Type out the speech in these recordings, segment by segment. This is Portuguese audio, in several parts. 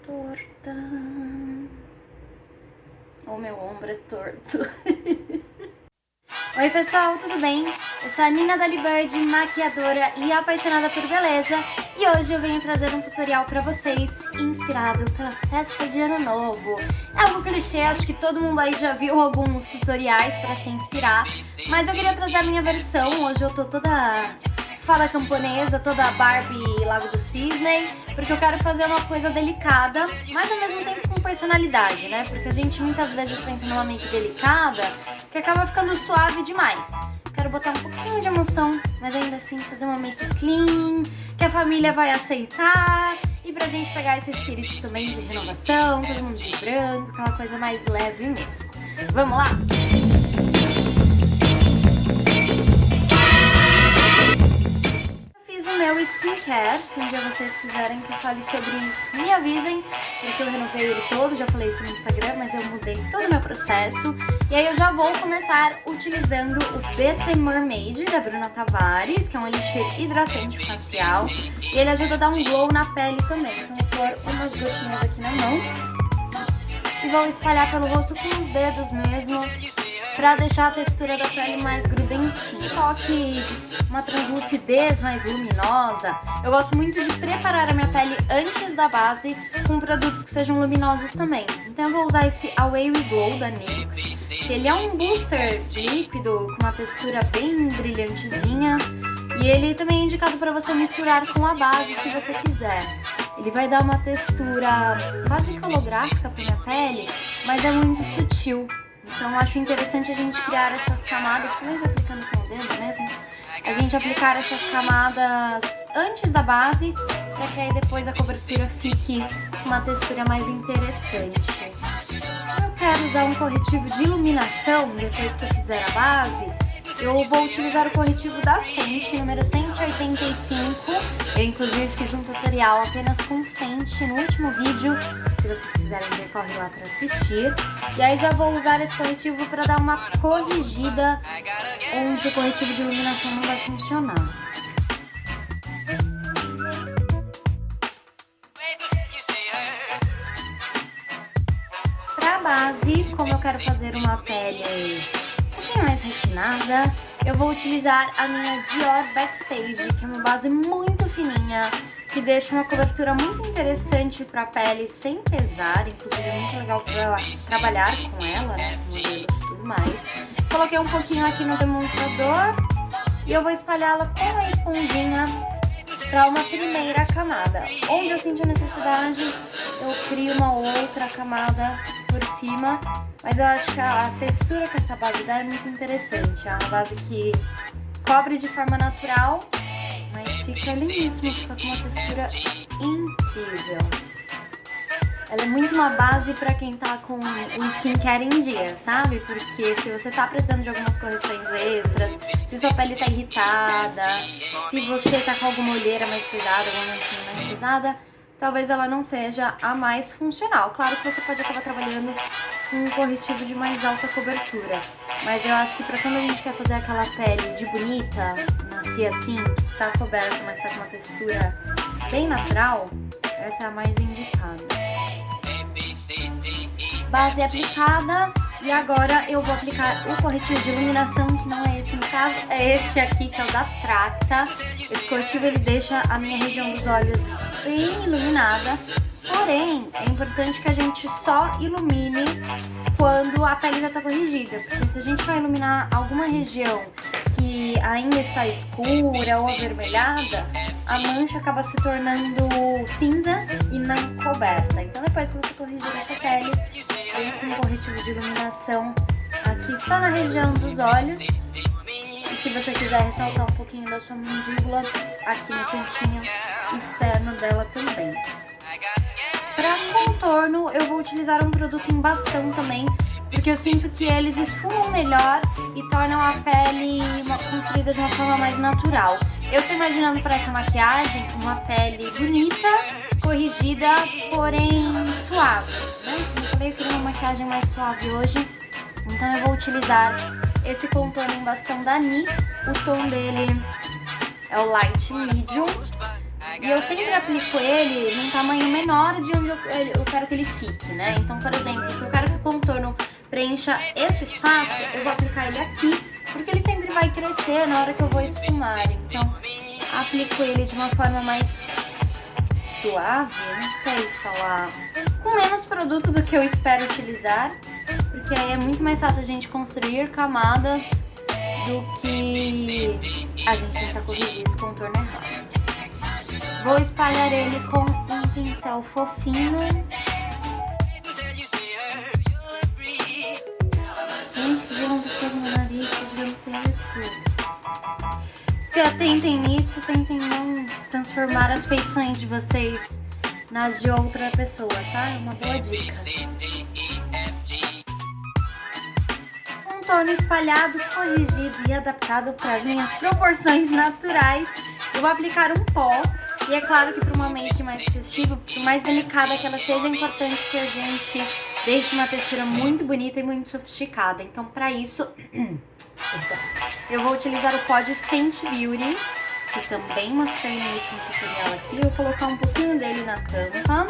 torta. O meu ombro é torto. Oi pessoal, tudo bem? Eu sou a Nina Dolibird, maquiadora e apaixonada por beleza, e hoje eu venho trazer um tutorial pra vocês inspirado pela festa de Ano Novo. É algo clichê, acho que todo mundo aí já viu alguns tutoriais pra se inspirar, mas eu queria trazer a minha versão. Hoje eu tô toda fada camponesa, toda Barbie Lago do Cisne, porque eu quero fazer uma coisa delicada, mas ao mesmo tempo com personalidade, né? Porque a gente muitas vezes pensa numa make delicada que acaba ficando suave demais. Quero botar um pouquinho de emoção, mas ainda assim fazer uma make clean, que a família vai aceitar, e pra gente pegar esse espírito também de renovação, todo mundo de branco, aquela coisa mais leve mesmo. Vamos lá? Meu skincare, se um dia vocês quiserem que eu fale sobre isso, me avisem, porque eu renovei ele todo, já falei isso no Instagram, mas eu mudei todo o meu processo. E aí eu já vou começar utilizando o BT Mermaid da Bruna Tavares, que é um elixir hidratante facial, e ele ajuda a dar um glow na pele também. Então eu vou pôr umas gotinhas aqui na mão e vou espalhar pelo rosto com os dedos mesmo, pra deixar a textura da pele mais grudentinha. Toque de uma translucidez mais luminosa. Eu gosto muito de preparar a minha pele antes da base com produtos que sejam luminosos também. Então eu vou usar esse Away We Glow da NYX, que ele é um booster líquido com uma textura bem brilhantezinha. E ele também é indicado para você misturar com a base se você quiser. Ele vai dar uma textura quase que holográfica para minha pele, mas é muito sutil. Então acho interessante a gente criar essas camadas, também vai aplicando com o dedo mesmo, a gente aplicar essas camadas antes da base, para que aí depois a cobertura fique com uma textura mais interessante. Eu quero usar um corretivo de iluminação depois que eu fizer a base. Eu vou utilizar o corretivo da Fenty, número 185. Eu inclusive fiz um tutorial apenas com Fenty no último vídeo. Se vocês quiserem ver, corre lá para assistir. E aí já vou usar esse corretivo para dar uma corrigida onde o corretivo de iluminação não vai funcionar. Para a base, como eu quero fazer uma pele mais refinada, eu vou utilizar a minha Dior Backstage, que é uma base muito fininha, que deixa uma cobertura muito interessante para a pele sem pesar, inclusive é muito legal para trabalhar com ela, né, com modelos e tudo mais. Coloquei um pouquinho aqui no demonstrador e eu vou espalhá-la com a esponjinha para uma primeira camada. Onde eu senti a necessidade, eu crio uma outra camada por cima, mas eu acho que a textura que essa base dá é muito interessante. É uma base que cobre de forma natural, mas fica lindíssima, fica com uma textura incrível. Ela é muito uma base pra quem tá com o skincare em dia, sabe? Porque se você tá precisando de algumas correções extras, se sua pele tá irritada, se você tá com alguma olheira mais pesada, alguma manchinha mais pesada, talvez ela não seja a mais funcional. Claro que você pode acabar trabalhando com um corretivo de mais alta cobertura, mas eu acho que pra quando a gente quer fazer aquela pele de bonita, nascer assim, tá coberta, mas tá com uma textura bem natural, essa é a mais indicada. Base aplicada, e agora eu vou aplicar o corretivo de iluminação, que não é esse no caso, é este aqui, que é o da Tracta. Esse corretivo ele deixa a minha região dos olhos bem iluminada, porém é importante que a gente só ilumine quando a pele já está corrigida, porque se a gente vai iluminar alguma região que ainda está escura ou avermelhada, a mancha acaba se tornando cinza e não coberta. Então depois que você corrigir a sua pele, vem com um corretivo de iluminação aqui só na região dos olhos. E se você quiser ressaltar um pouquinho da sua mandíbula, aqui no cantinho externo dela também. Para contorno, eu vou utilizar um produto em bastão também, porque eu sinto que eles esfumam melhor e tornam a pele construída de uma forma mais natural. Eu tô imaginando para essa maquiagem uma pele bonita, corrigida, porém suave, né? Como eu falei, eu queria uma maquiagem mais suave hoje, então eu vou utilizar esse contorno em bastão da NYX. O tom dele é o Light Medium. E eu sempre aplico ele num tamanho menor de onde eu quero que ele fique, né? Então, por exemplo, se eu quero que o contorno preencha este espaço, eu vou aplicar ele aqui, porque ele sempre vai crescer na hora que eu vou esfumar. Então, aplico ele de uma forma mais suave, não sei falar, com menos produto do que eu espero utilizar, porque aí é muito mais fácil a gente construir camadas do que a gente tentar corrigir esse contorno errado. Vou espalhar ele com um pincel fofinho. Gente, que viu aconteceu com meu nariz, que gigantesco. Se atentem nisso, tentem não transformar as feições de vocês nas de outra pessoa, tá? É uma boa dica. Contorno espalhado, corrigido e adaptado para as minhas proporções naturais. Eu vou aplicar um pó. E é claro que para uma make mais festiva, por mais delicada que ela seja, é importante que a gente deixe uma textura muito bonita e muito sofisticada. Então, para isso, eu vou utilizar o pó de Fenty Beauty, que também mostrei no último tutorial aqui. Eu vou colocar um pouquinho dele na tampa.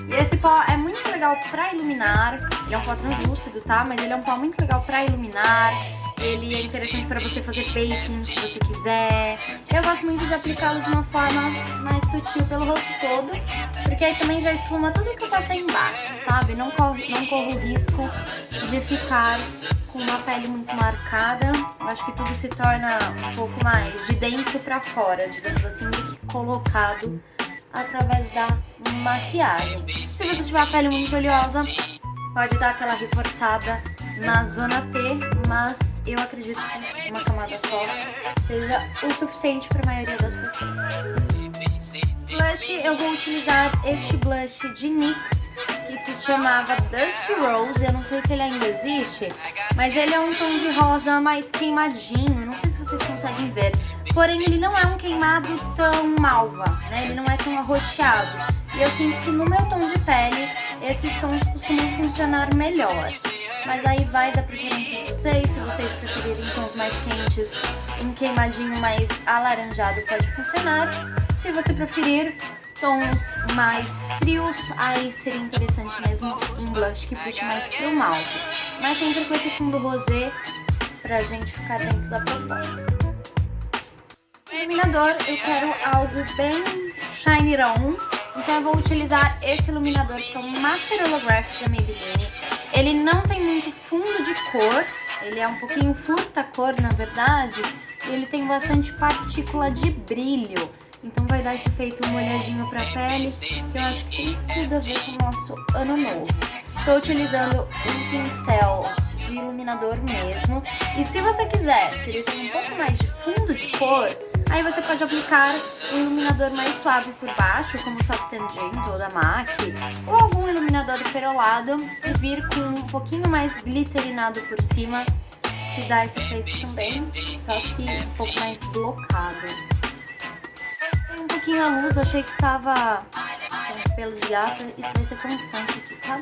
E esse pó é muito legal para iluminar. Ele é um pó translúcido, tá? Mas ele é um pó muito legal para iluminar. Ele é interessante para você fazer baking, se você quiser. Eu gosto muito de aplicá-lo de uma forma mais sutil pelo rosto todo, porque aí também já esfuma tudo que eu passei embaixo, sabe? Não corro o risco de ficar com uma pele muito marcada. Eu acho que tudo se torna um pouco mais de dentro para fora, digamos assim, do que colocado através da maquiagem. Se você tiver a pele muito oleosa, pode dar aquela reforçada na zona T, mas eu acredito que uma camada só seja o suficiente para a maioria das pessoas. Blush, eu vou utilizar este blush de NYX, que se chamava Dusty Rose. Eu não sei se ele ainda existe, mas ele é um tom de rosa mais queimadinho, não sei se vocês conseguem ver. Porém, ele não é um queimado tão malva, né? Ele não é tão arroxeado. E eu sinto que no meu tom de pele, esses tons costumam funcionar melhor. Mas aí vai da preferência de vocês. Se vocês preferirem tons mais quentes, um queimadinho mais alaranjado pode funcionar. Se você preferir tons mais frios, aí seria interessante mesmo um blush que puxe mais pro malve. Mas sempre com esse fundo rosé pra gente ficar dentro da proposta. Iluminador, eu quero algo bem shinyron, então eu vou utilizar esse iluminador que é um Master Holographic da Maybelline. Ele não tem muito fundo de cor, ele é um pouquinho furta-cor na verdade, e ele tem bastante partícula de brilho, então vai dar esse efeito molhadinho pra pele, que eu acho que tem tudo a ver com o nosso ano novo. Estou utilizando um pincel de iluminador mesmo, e se você quiser que ele tenha um pouco mais de fundo de cor, aí você pode aplicar um iluminador mais suave por baixo, como o Soft and Gentle da MAC, ou algum iluminador perolado e vir com um pouquinho mais glitterinado por cima, que dá esse efeito também, só que um pouco mais blocado. Tem um pouquinho a luz, achei que tava com pelo de gato, isso vai ser constante aqui, tá?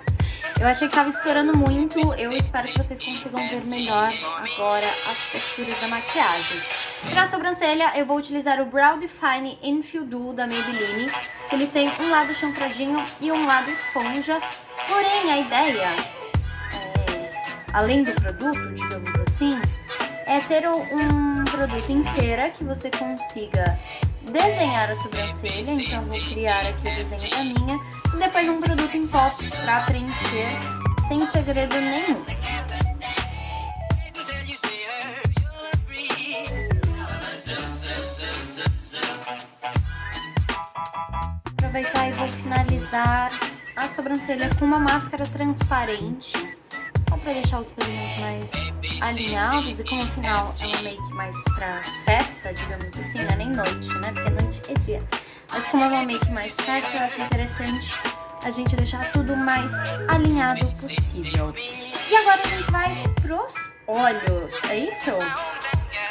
Eu achei que tava estourando muito, eu espero que vocês consigam ver melhor agora as texturas da maquiagem. Para a sobrancelha, eu vou utilizar o Brow Define Infill Duo da Maybelline, que ele tem um lado chanfradinho e um lado esponja, porém a ideia, além do produto, digamos assim, é ter um produto em cera que você consiga desenhar a sobrancelha, então eu vou criar aqui o desenho da minha, e depois um produto em pó para preencher sem segredo nenhum. Aproveitar e vou finalizar a sobrancelha com uma máscara transparente, só para deixar os pelinhos mais alinhados, e como afinal é uma make mais pra festa, digamos assim, não é nem noite, né, porque noite é dia. Mas como é uma make mais festa, eu acho interessante a gente deixar tudo mais alinhado possível. E agora a gente vai pros olhos, é isso?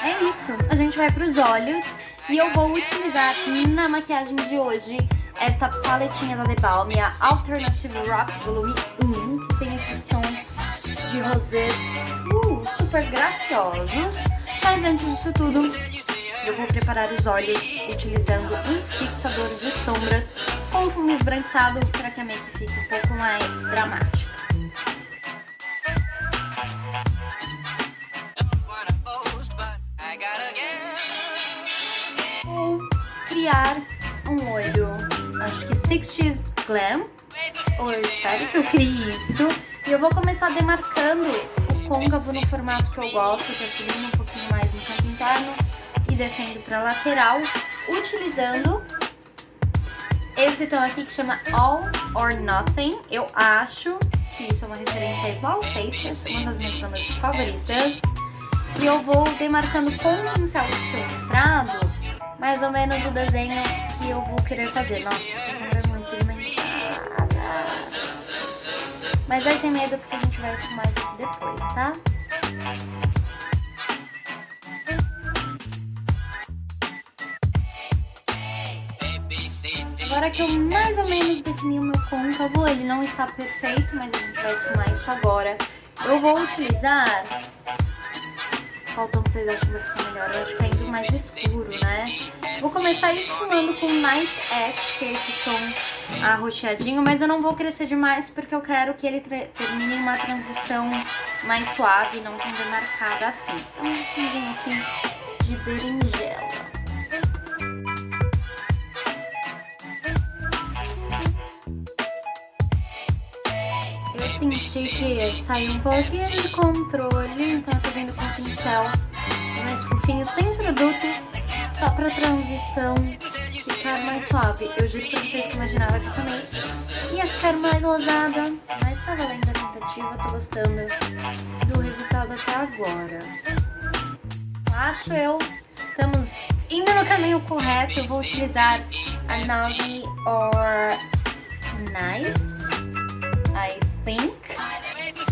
É isso, a gente vai pros olhos e eu vou utilizar na maquiagem de hoje esta paletinha da The Balm, a Alternative Rock Volume 1, que tem esses tons de rosés super graciosos. Mas antes disso tudo, eu vou preparar os olhos utilizando um fixador de sombras com fundo esbranquiçado para que a make fique um pouco mais dramática. Vou criar um olho, acho que 60s Glam, ou eu espero que eu crie isso, e eu vou começar demarcando o côncavo no formato que eu gosto, que é subindo um pouquinho mais no canto interno e descendo para a lateral, utilizando esse tom aqui que chama All or Nothing. Eu acho que isso é uma referência a Small Faces, uma das minhas bandas favoritas. E eu vou demarcando com um pincel chanfrado mais ou menos o desenho que eu vou querer fazer. Nossa, essa sombra é muito pigmentada. Mas vai sem medo porque a gente vai esfumar isso aqui depois, tá? Agora que eu mais ou menos defini o meu côncavo, ele não está perfeito, mas a gente vai esfumar isso agora. Eu vou utilizar... Qual tom vocês acham que vai ficar melhor? Eu acho que é indo mais escuro, né? Vou começar esfumando com Nice Ash, que é esse tom arroxeadinho, mas eu não vou crescer demais porque eu quero que ele termine uma transição mais suave, não tão demarcada assim. Então, um pouquinho aqui de berinjela. Eu senti que saiu um pouquinho de controle, então eu tô vendo com o pincel mais fofinho, sem produto, só pra transição ficar mais suave. Eu juro pra vocês que imaginava que essa make ia ficar mais rosada, mas tá valendo a tentativa, tô gostando do resultado até agora. Acho estamos indo no caminho correto. Eu vou utilizar a Naughty or Nice, I think.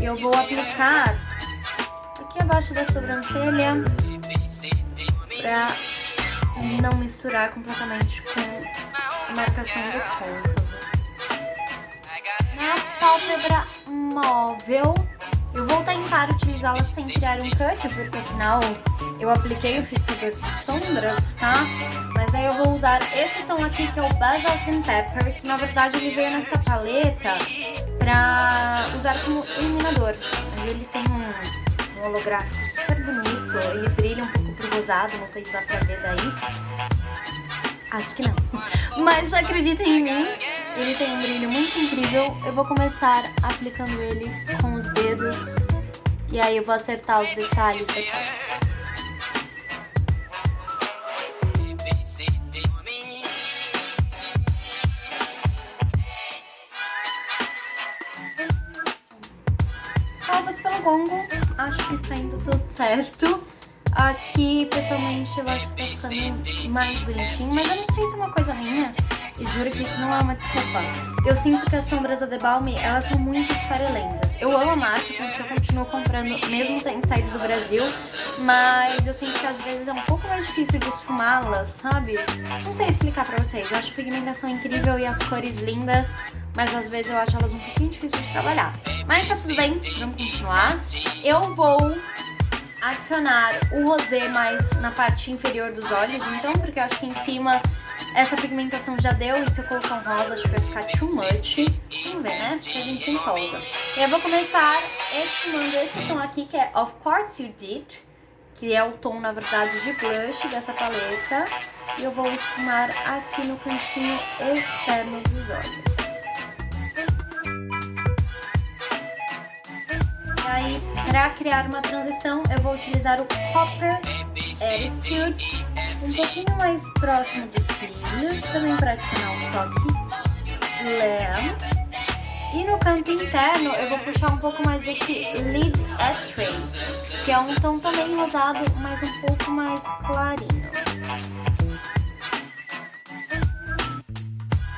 E eu vou aplicar aqui abaixo da sobrancelha pra não misturar completamente com a marcação do côncavo. Na pálpebra móvel, eu vou tentar utilizá-la sem criar um cut, porque afinal eu apliquei o fixador de sombras, tá? Mas aí eu vou usar esse tom aqui, que é o Basalt and Pepper, que na verdade ele veio nessa paleta pra usar como iluminador. Mas ele tem um holográfico super bonito, ele brilha um pouco pro rosado, não sei se dá pra ver daí. Acho que não. Mas acreditem em mim, ele tem um brilho muito incrível. Eu vou começar aplicando ele com os dedos e aí eu vou acertar os detalhes depois. Salvas pelo gongo, acho que está indo tudo certo. Aqui, pessoalmente, eu acho que tá ficando mais bonitinho, mas eu não sei se é uma coisa minha, e juro que isso não é uma desculpa. Eu sinto que as sombras da The Balm, elas são muito esfarelentas. Eu amo a marca, tanto que eu continuo comprando, mesmo tendo saído do Brasil, mas eu sinto que às vezes é um pouco mais difícil de esfumá-las, sabe? Não sei explicar pra vocês, eu acho a pigmentação incrível e as cores lindas, mas às vezes eu acho elas um pouquinho difíceis de trabalhar. Mas tá tudo bem, vamos continuar. Eu vou adicionar o rosé mais na parte inferior dos olhos, então, porque eu acho que em cima essa pigmentação já deu, e se eu colocar um rosa acho que vai ficar too much. Vamos ver, né? Porque a gente se empolga. E eu vou começar esfumando esse tom aqui, que é Of Course You Did, que é o tom, na verdade, de blush dessa paleta. E eu vou esfumar aqui no cantinho externo dos olhos. Aí, para criar uma transição, eu vou utilizar o Copper Attitude, um pouquinho mais próximo dos cílios, também para adicionar um toque glam. E no canto interno, eu vou puxar um pouco mais desse Lead Astray, que é um tom também rosado, mas um pouco mais clarinho.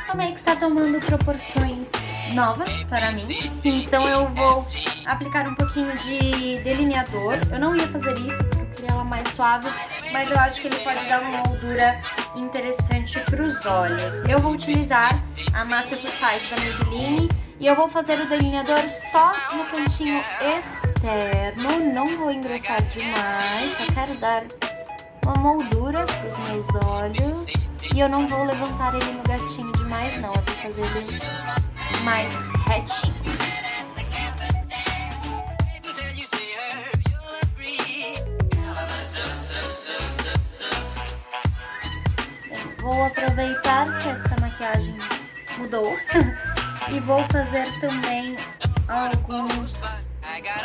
A make está tomando proporções novas para mim, então eu vou aplicar um pouquinho de delineador. Eu não ia fazer isso porque eu queria ela mais suave, mas eu acho que ele pode dar uma moldura interessante para os olhos. Eu vou utilizar a Masterful Size da Maybelline e eu vou fazer o delineador só no cantinho externo, não vou engrossar demais, só quero dar uma moldura para os meus olhos. E eu não vou levantar ele no gatinho demais não, eu vou fazer ele mais retinho. Vou aproveitar que essa maquiagem mudou e vou fazer também alguns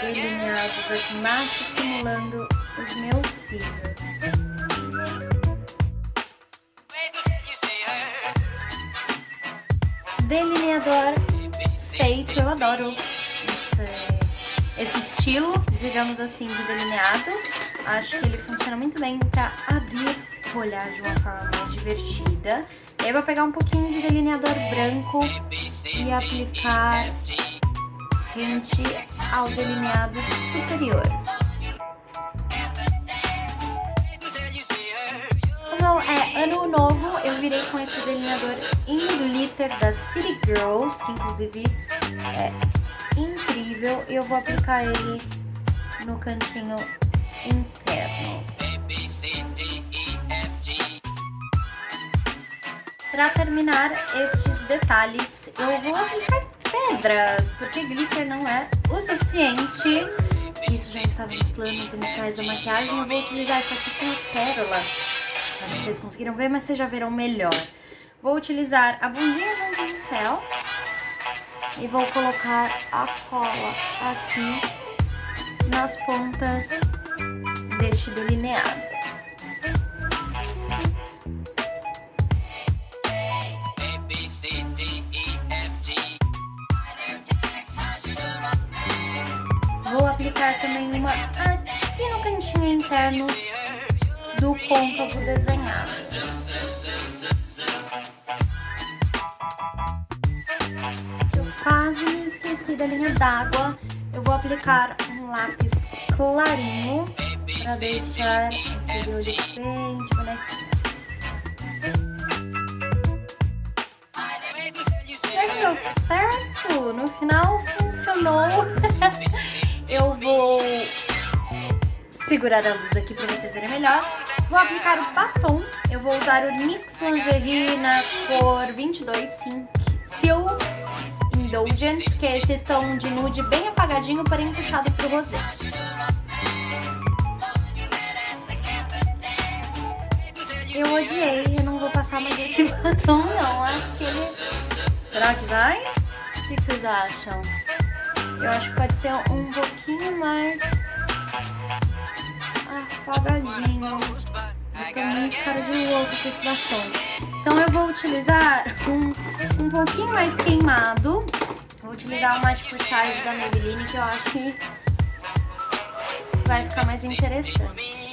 delineados aqui embaixo, simulando os meus cílios. Delineador feito, eu adoro esse estilo, digamos assim, de delineado. Acho que ele funciona muito bem para abrir o olhar de uma forma mais divertida. Eu vou pegar um pouquinho de delineador branco e aplicar rente ao delineado superior. Como é ano novo, eu virei com esse delineador em glitter da City Girls, que inclusive é incrível. E eu vou aplicar ele no cantinho interno. Para terminar estes detalhes, eu vou aplicar pedras, porque glitter não é o suficiente. Isso já estava nos planos iniciais da maquiagem. Eu vou utilizar isso aqui com a pérola. Acho que vocês conseguiram ver, mas vocês já verão melhor. Vou utilizar a bundinha de um pincel e vou colocar a cola aqui nas pontas deste delineado. Vou aplicar também uma aqui no cantinho interno do côncavo desenhado. Eu quase me esqueci da linha d'água. Eu vou aplicar um lápis clarinho para deixar aquele olho bem de bonequinho. Será que deu certo? No final funcionou. Eu vou segurar a luz aqui para vocês verem melhor. Vou aplicar o batom. Eu vou usar o NYX Lingerie na cor 22 Silk Indulgence, que é esse tom de nude bem apagadinho, porém puxado pro rosé. Eu odiei, eu não vou passar mais esse batom não. Acho que ele... Será que vai? O que vocês acham? Eu acho que pode ser um pouquinho mais apagadinho. Eu tô muito cara de louco com esse batom. Então eu vou utilizar um pouquinho mais queimado. Vou utilizar o Matte Pour Size da Maybelline, que eu acho que vai ficar mais interessante.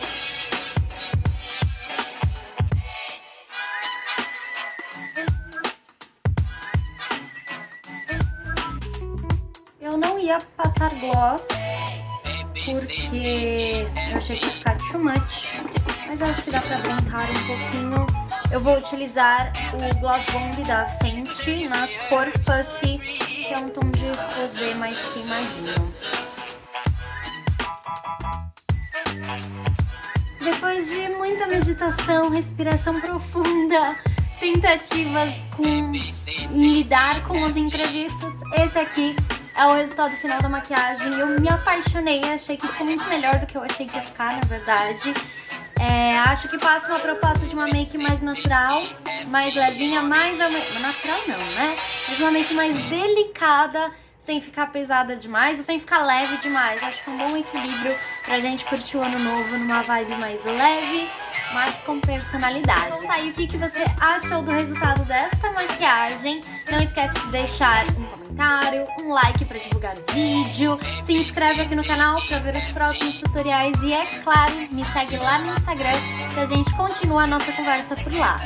Eu não ia passar gloss, porque eu achei que ia ficar too much, mas eu acho que dá pra brincar um pouquinho. Eu vou utilizar o Gloss Bomb da Fenty na cor Fussy, que é um tom de rosé mais queimadinho. Depois de muita meditação, respiração profunda, tentativas em lidar com os imprevistos, esse aqui é o resultado final da maquiagem. Eu me apaixonei, achei que ficou muito melhor do que eu achei que ia ficar, na verdade. Acho que passa uma proposta de uma make mais natural, mais levinha, mais... Natural não, né? Mas uma make mais delicada, sem ficar pesada demais ou sem ficar leve demais. Acho que é um bom equilíbrio pra gente curtir o ano novo numa vibe mais leve, mas com personalidade. Então tá aí, o que você achou do resultado desta maquiagem? Não esquece de deixar um comentário, um like pra divulgar o vídeo, se inscreve aqui no canal pra ver os próximos tutoriais e, é claro, me segue lá no Instagram que a gente continua a nossa conversa por lá.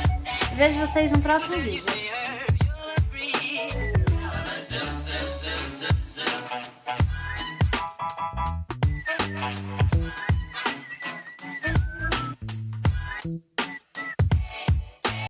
Vejo vocês no próximo vídeo.